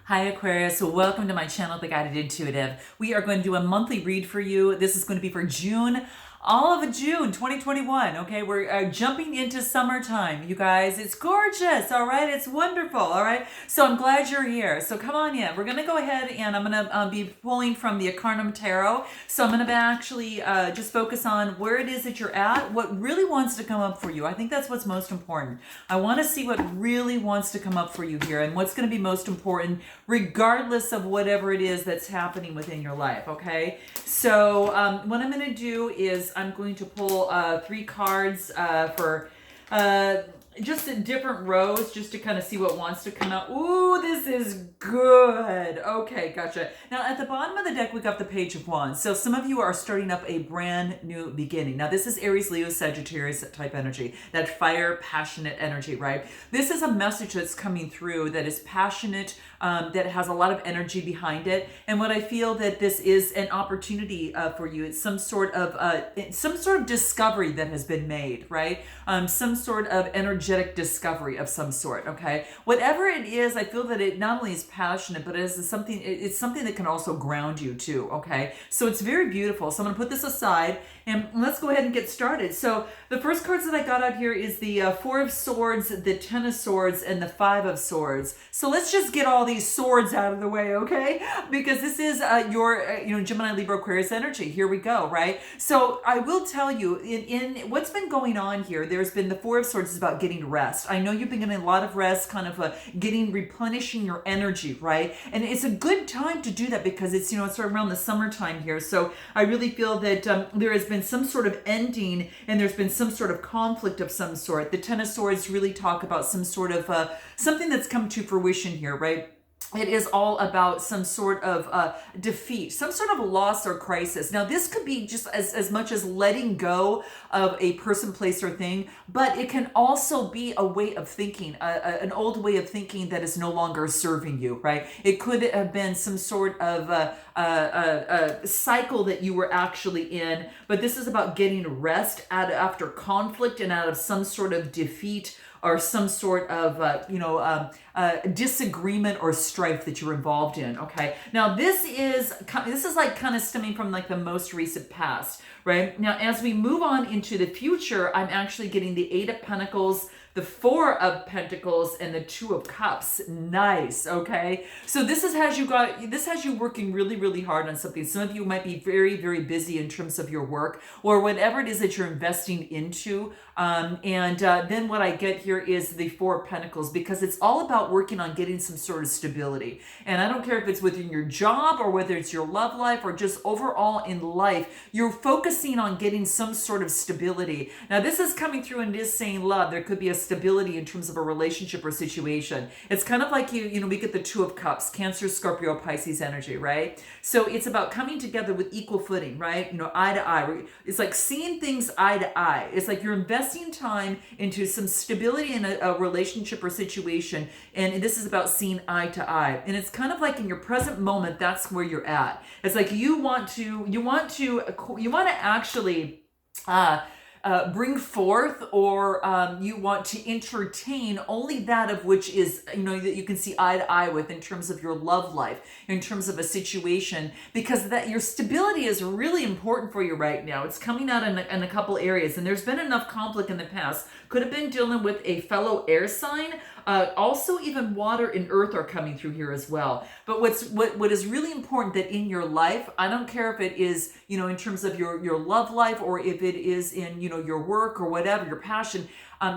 Hi Aquarius, welcome to my channel, The Guided Intuitive. We are going to do a monthly read for you. This is going to be for June, all of June 2021. Okay, we're jumping into summertime, you guys. It's gorgeous, all right? It's wonderful, all right? So I'm glad you're here. So come on in. We're going to go ahead and I'm going to be pulling from the Arcanum Tarot. So I'm going to actually just focus on where it is that you're at, what really wants to come up for you. I think that's what's most important. I want to see what really wants to come up for you here and what's going to be most important regardless of whatever it is that's happening within your life, okay? So what I'm going to do is I'm going to pull 3 cards for just in different rows just to kind of see what wants to come out. Ooh, this is good. Okay, gotcha. Now, at the bottom of the deck, we got the Page of Wands. So some of you are starting up a brand new beginning. Now, this is Aries, Leo, Sagittarius type energy, that fire, passionate energy, right? This is a message that's coming through that is passionate, that has a lot of energy behind it. And what I feel that this is an opportunity for you. It's some sort of discovery that has been made, right? Some sort of energetic discovery of some sort, okay? Whatever it is, I feel that it not only is passionate, but it's something that can also ground you too, okay? So it's very beautiful. So I'm gonna put this aside and let's go ahead and get started. So the first cards that I got out here is the 4 of Swords, the 10 of Swords, and the 5 of Swords. So let's just get all these swords out of the way, okay? Because this is your Gemini, Libra, Aquarius energy. Here we go, right? So I will tell you, in what's been going on here, there's been the 4 of Swords is about getting rest. I know you've been getting a lot of rest, kind of replenishing your energy, right? And it's a good time to do that because it's around the summertime here. So I really feel that there has been some sort of ending and there's been some sort of conflict of some sort. The 10 of Swords really talk about some sort of something that's come to fruition here, right? It is all about some sort of defeat, some sort of loss or crisis. Now, this could be just as much as letting go of a person, place, or thing, but it can also be a way of thinking, an old way of thinking that is no longer serving you, right? It could have been some sort of cycle that you were actually in, but this is about getting rest after conflict and out of some sort of defeat or some sort of, disagreement or strife that you're involved in, okay? Now, this is like kind of stemming from like the most recent past, right? Now, as we move on into the future, I'm actually getting the 8 of Pentacles, the 4 of Pentacles, and the 2 of Cups. Nice, okay? So this has you working really, really hard on something. Some of you might be very, very busy in terms of your work or whatever it is that you're investing into. Then what I get here is the 4 of Pentacles because it's all about working on getting some sort of stability. And I don't care if it's within your job or whether it's your love life or just overall in life, you're focusing on getting some sort of stability. Now, this is coming through and it is saying love. There could be a stability in terms of a relationship or situation. It's kind of like we get the 2 of Cups, Cancer, Scorpio, Pisces energy, right? So it's about coming together with equal footing, right? Eye to eye. It's like seeing things eye to eye. It's like you're investing time into some stability in a relationship or situation, and this is about seeing eye to eye. And it's kind of like in your present moment, that's where you're at. It's like you want to actually bring forth or you want to entertain only that of which is, that you can see eye to eye with in terms of your love life, in terms of a situation, because that your stability is really important for you right now. It's coming out in a couple areas, and there's been enough conflict in the past. Could have been dealing with a fellow air sign. Also, even water and earth are coming through here as well. But what is really important that in your life, I don't care if it is, in terms of your love life or if it is in, your work or whatever, your passion,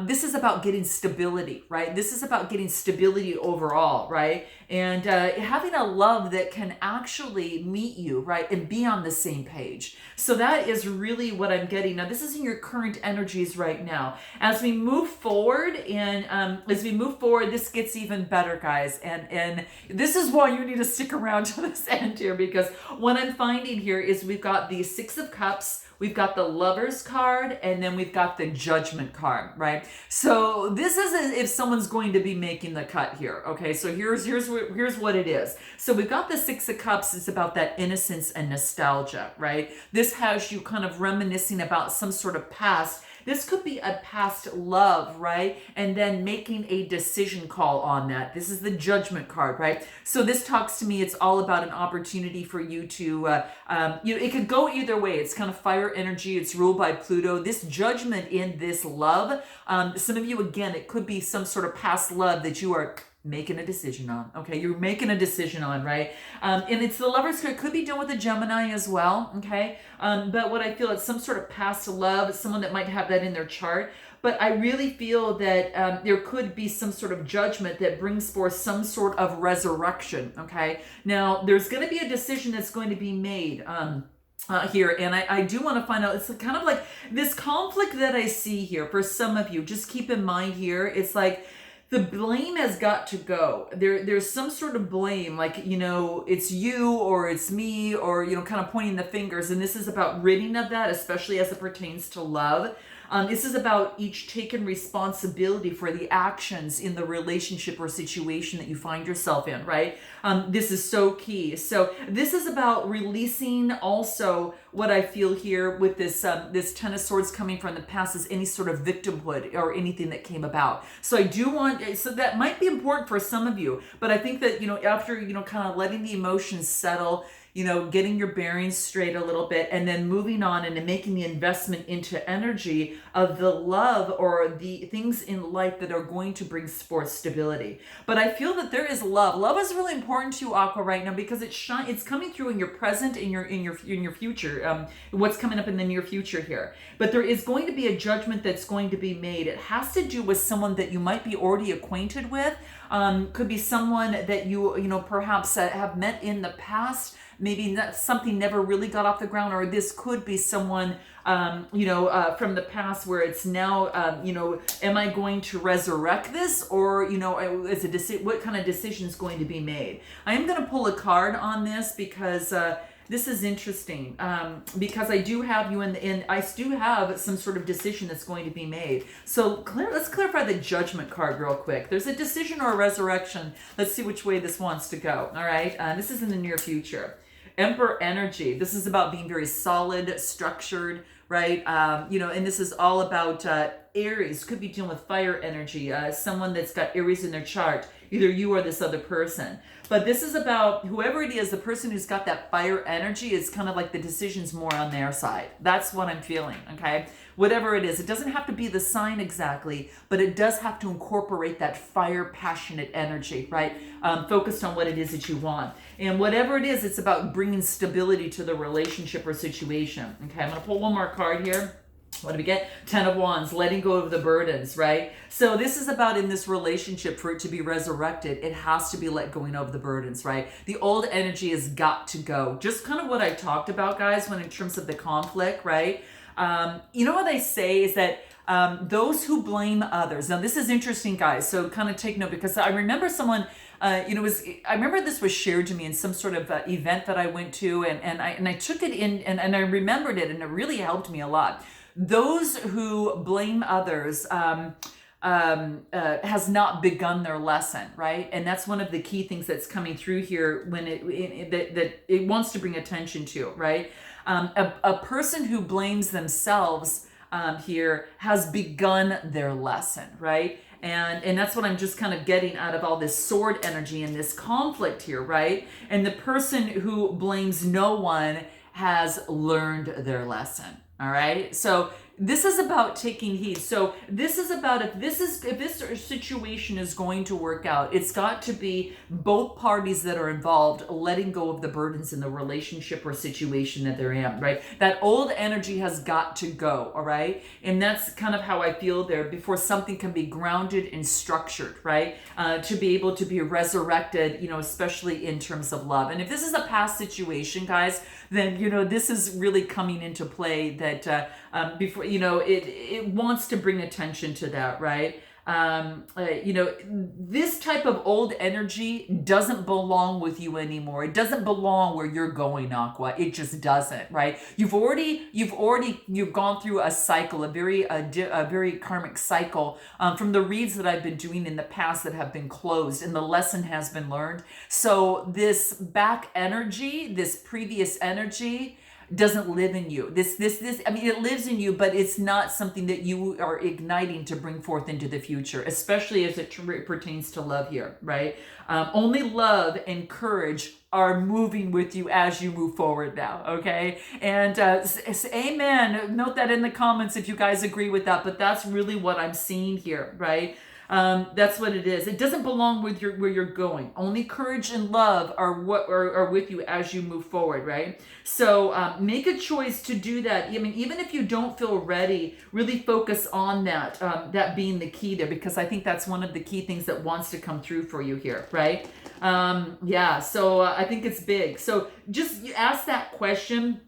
this is about getting stability, right? This is about getting stability overall, right? And having a love that can actually meet you, right? And be on the same page. So that is really what I'm getting. Now, this is in your current energies right now. As we move forward this gets even better, guys. And this is why you need to stick around to this end here, because what I'm finding here is we've got the 6 of Cups, we've got the Lovers card, and then we've got the Judgment card, right? So this is as if someone's going to be making the cut here, okay? So here's what it is. So we've got the 6 of Cups. It's about that innocence and nostalgia, right? This has you kind of reminiscing about some sort of past This could be a past love, right? And then making a decision call on that. This is the Judgment card, right? So this talks to me, it's all about an opportunity for you to, it could go either way. It's kind of fire energy. It's ruled by Pluto. This judgment in this love, some of you, again, it could be some sort of past love that you are making a decision on. Okay, you're making a decision on, right? And it's the Lovers card. It could be done with a Gemini as well. Okay, but what I feel is some sort of past love, someone that might have that in their chart. But I really feel that there could be some sort of judgment that brings forth some sort of resurrection. Okay, now there's going to be a decision that's going to be made. Here, and I do want to find out, it's kind of like this conflict that I see here for some of you. Just keep in mind here, it's like the blame has got to go. There's some sort of blame, like, it's you or it's me, or, kind of pointing the fingers. And this is about ridding of that, especially as it pertains to love. This is about each taking responsibility for the actions in the relationship or situation that you find yourself in, right? This is so key. So this is about releasing also what I feel here with this Ten of Swords coming from the past is any sort of victimhood or anything that came about. So I do want, so that might be important for some of you, but I think that, after, kind of letting the emotions settle, getting your bearings straight a little bit, and then moving on and making the investment into energy of the love or the things in life that are going to bring forth stability. But I feel that there is love. Love is really important to you, Aqua, right now, because it's coming through in your present, in your future, what's coming up in the near future here. But there is going to be a judgment that's going to be made. It has to do with someone that you might be already acquainted with. Could be someone that you perhaps have met in the past. Maybe something never really got off the ground, or this could be someone, from the past where it's now, am I going to resurrect this, or, what kind of decision is going to be made? I am going to pull a card on this because this is interesting, because I do have you I do have some sort of decision that's going to be made. So let's clarify the Judgment card real quick. There's a decision or a resurrection. Let's see which way this wants to go. All right. This is in the near future. Emperor energy. This is about being very solid, structured, right? And this is all about Aries. Could be dealing with fire energy. Someone that's got Aries in their chart. Either you or this other person. But this is about whoever it is, the person who's got that fire energy is kind of like the decision's more on their side. That's what I'm feeling, okay? Whatever it is, it doesn't have to be the sign exactly, but it does have to incorporate that fire, passionate energy, right? Focused on what it is that you want. And whatever it is, it's about bringing stability to the relationship or situation. Okay, I'm going to pull one more card here. What do we get? 10 of Wands, letting go of the burdens, right? So this is about in this relationship, for it to be resurrected, it has to be let going of the burdens, right? The old energy has got to go. Just kind of what I talked about, guys, when in terms of the conflict, right? What they say is that those who blame others. Now, this is interesting, guys. So kind of take note, because I remember someone, I remember this was shared to me in some sort of event that I went to, and I took it in, and I remembered it, and it really helped me a lot. Those who blame others has not begun their lesson, right? And that's one of the key things that's coming through here when that it wants to bring attention to, right? A person who blames themselves here has begun their lesson, right? And that's what I'm just kind of getting out of all this sword energy and this conflict here, right? And the person who blames no one has learned their lesson. All right. So this is about taking heed. So this is about if this situation is going to work out, it's got to be both parties that are involved letting go of the burdens in the relationship or situation that they're in, right? That old energy has got to go, all right? And that's kind of how I feel there before something can be grounded and structured, right? To be able to be resurrected, especially in terms of love. And if this is a past situation, guys, then, this is really coming into play that before, it wants to bring attention to that, right? This type of old energy doesn't belong with you anymore. It doesn't belong where you're going, Aqua. It just doesn't, right? You've gone through a cycle, a very karmic cycle from the reads that I've been doing in the past that have been closed, and the lesson has been learned. So this back energy, this previous energy, doesn't live in you. This, I mean, it lives in you, but it's not something that you are igniting to bring forth into the future, especially as it pertains to love here, right? Only love and courage are moving with you as you move forward now, okay? And amen. Note that in the comments if you guys agree with that, but that's really what I'm seeing here, right? That's what it is. It doesn't belong with where you're going. Only courage and love are what are with you as you move forward, right? So make a choice to do that. I mean, even if you don't feel ready, really focus on that. That being the key there, because I think that's one of the key things that wants to come through for you here, right? Yeah. So I think it's big. So just you ask that question.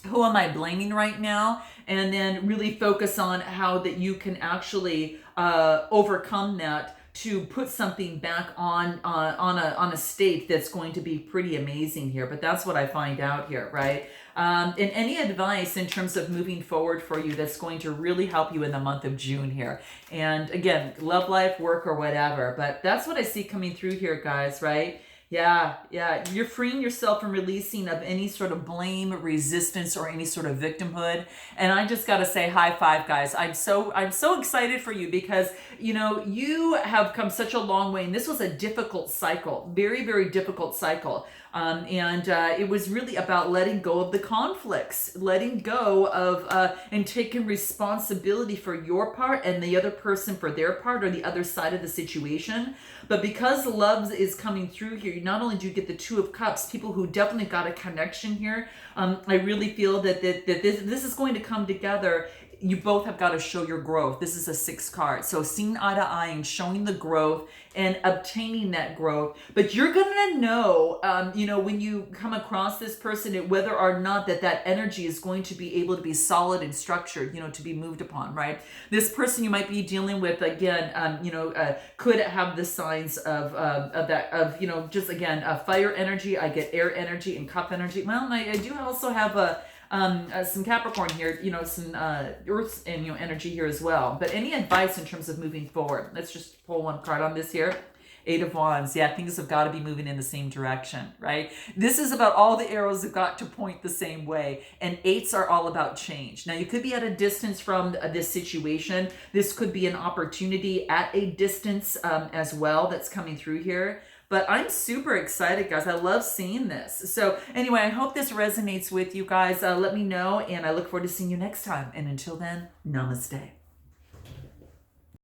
Who am I blaming right now? And then really focus on how that you can actually overcome that to put something back on a state that's going to be pretty amazing here. But that's what I find out here, right? And any advice in terms of moving forward for you that's going to really help you in the month of June here. And again, love life, work, or whatever. But that's what I see coming through here, guys, right? Yeah, you're freeing yourself from releasing of any sort of blame, resistance, or any sort of victimhood. And I just got to say high five, guys. I'm so excited for you because, you know, you have come such a long way. And this was a difficult cycle, very, very difficult cycle. And it was really about letting go of the conflicts, letting go of and taking responsibility for your part and the other person for their part or the other side of the situation. But because love is coming through here, not only do you get the Two of Cups, people who definitely got a connection here. I really feel that this is going to come together. You both have got to show your growth. This is a 6 card. So seeing eye to eye and showing the growth and obtaining that growth. But you're going to know, you know, when you come across this person, whether or not that energy is going to be able to be solid and structured, you know, to be moved upon, right? This person you might be dealing with, again, you know, could have the signs of you know, just again, fire energy. I get air energy and cup energy. Well, I do also have some Capricorn here, you know, some Earth and, you know, energy here as well. But any advice in terms of moving forward? Let's just pull one card on this here. 8 of Wands. Yeah, things have got to be moving in the same direction, right? This is about all the arrows have got to point the same way. And 8s are all about change. Now, you could be at a distance from this situation. This could be an opportunity at a distance as well that's coming through here. But I'm super excited, guys. I love seeing this. So anyway, I hope this resonates with you guys. Let me know, and I look forward to seeing you next time. And until then, namaste.